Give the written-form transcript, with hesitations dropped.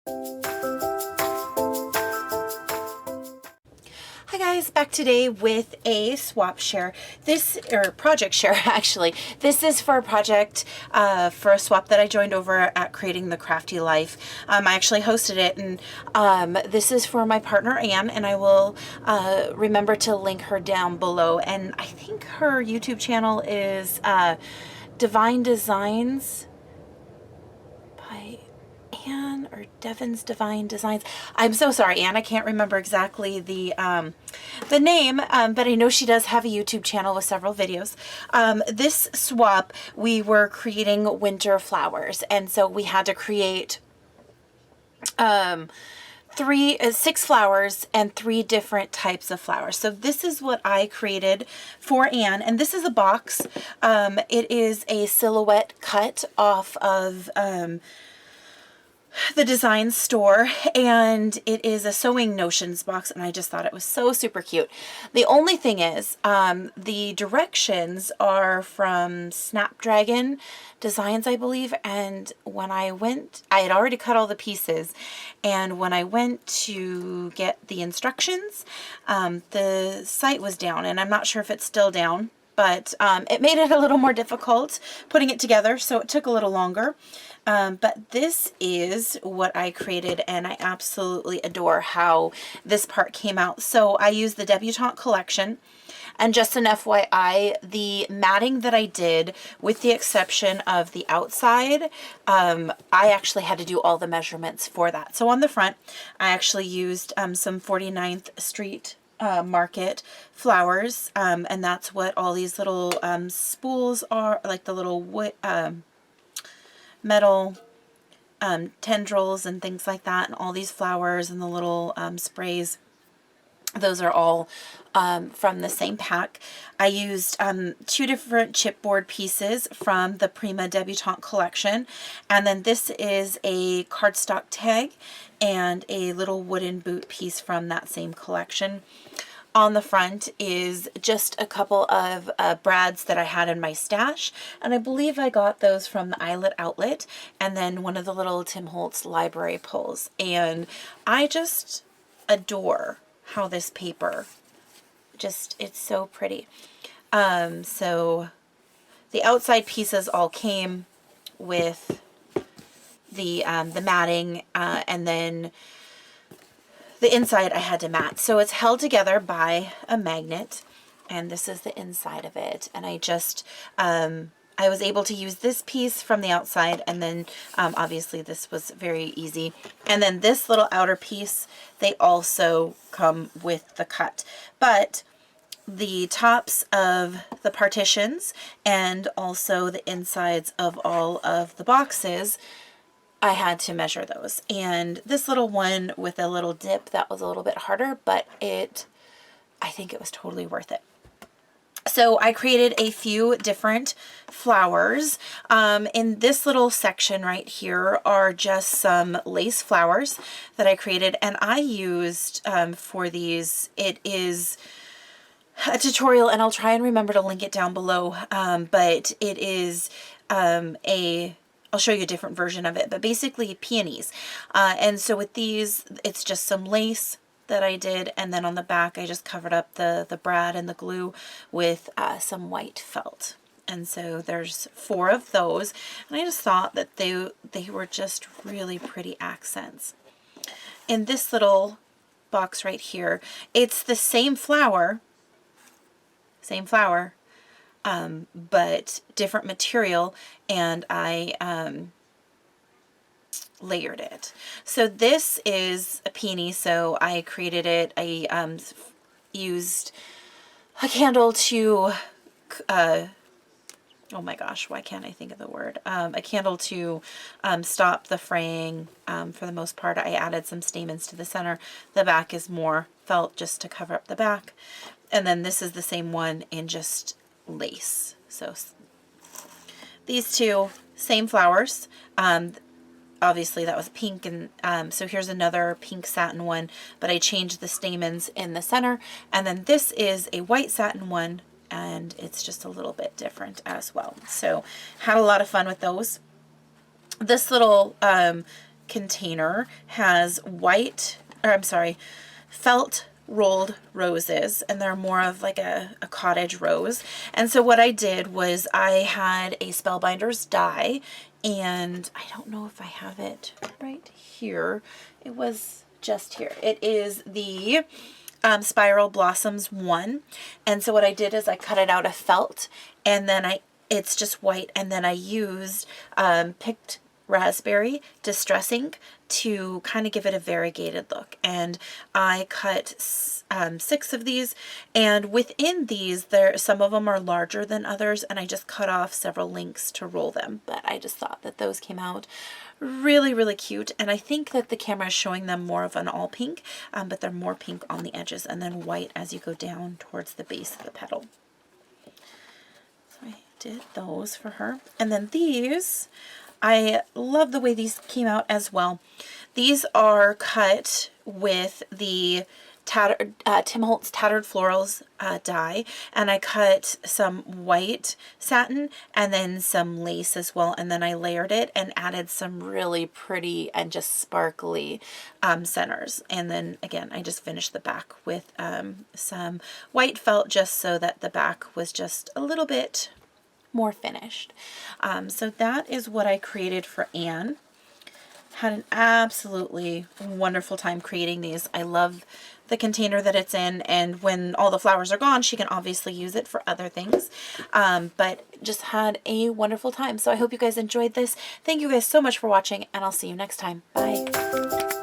Hi guys, back today with a swap share. Project share actually. This is for a project for a swap that I joined over at Creating the Crafty Life. I actually hosted it, and this is for my partner Anne, and I will remember to link her down below. And I think her YouTube channel is Divine Designs by Anne, or Devin's Divine Designs. I'm so sorry, Anne. I can't remember exactly the name, but I know she does have a YouTube channel with several videos. This swap, we were creating winter flowers, and so we had to create 6 flowers and 3 different types of flowers. So this is what I created for Anne, and this is a box. It is a silhouette cut off of the design store, and it is a Sewing Notions box, and I just thought it was so super cute. The only thing is the directions are from Snapdragon Designs, I believe, and when I went, I had already cut all the pieces, and when I went to get the instructions, the site was down, and I'm not sure if it's still down, but it made it a little more difficult putting it together, so it took a little longer. But this is what I created, and I absolutely adore how this part came out. So I used the Debutante collection, and just an FYI, the matting that I did, with the exception of the outside, I actually had to do all the measurements for that. So on the front, I actually used some 49th Street Market flowers, and that's what all these little spools are, like the little wood, metal tendrils and things like that, and all these flowers and the little sprays. Those are all from the same pack. I used 2 different chipboard pieces from the Prima Debutante collection, and then this is a cardstock tag and a little wooden boot piece from that same collection. On the front is just a couple of brads that I had in my stash, and I believe I got those from the Eyelet Outlet, and then one of the little Tim Holtz library pulls. And I just adore how this paper, it's so pretty. So the outside pieces all came with the matting, and then the inside I had to mat. So it's held together by a magnet, and this is the inside of it. And I just, I was able to use this piece from the outside, and then obviously this was very easy. And then this little outer piece, they also come with the cut. But the tops of the partitions and also the insides of all of the boxes, I had to measure those. And this little one with a little dip, that was a little bit harder, but I think it was totally worth it. So I created a few different flowers. In this little section right here are just some lace flowers that I created, and I used for these, it is a tutorial, and I'll try and remember to link it down below, but it is I'll show you a different version of it, but basically peonies. And so with these, it's just some lace that I did, and then on the back I just covered up the brad and the glue with some white felt. And so there's 4 of those, and I just thought that they were just really pretty accents. In this little box right here, it's the same flower, but different material, and I layered it. So this is a peony, so I created it. I used a candle to, oh my gosh, why can't I think of the word? A candle to stop the fraying. For the most part, I added some stamens to the center. The back is more felt just to cover up the back. And then this is the same one in just lace. So these 2, same flowers. Obviously that was pink, and so here's another pink satin one, but I changed the stamens in the center. And then this is a white satin one, and it's just a little bit different as well. So had a lot of fun with those. This little container has felt rolled roses, and they're more of like a cottage rose. And so what I did was I had a Spellbinders die, and I don't know if I have it right here. It was just here. It is the Spiral Blossoms 1. And so what I did is I cut it out of felt, and then it's just white, and then I used picked raspberry distress ink to kind of give it a variegated look. And I cut 6 of these, and within these, some of them are larger than others, and I just cut off several links to roll them. But I just thought that those came out really, really cute, and I think that the camera is showing them more of an all pink, but they're more pink on the edges, and then white as you go down towards the base of the petal. So I did those for her. And then these, I love the way these came out as well. These are cut with the Tim Holtz Tattered Florals die, and I cut some white satin and then some lace as well, and then I layered it and added some really pretty and just sparkly centers. And then again, I just finished the back with some white felt, just so that the back was just a little bit more finished. So that is what I created for Anne. Had an absolutely wonderful time creating these. I love the container that it's in, and when all the flowers are gone, she can obviously use it for other things. But just had a wonderful time. So I hope you guys enjoyed this. Thank you guys so much for watching, and I'll see you next time. Bye.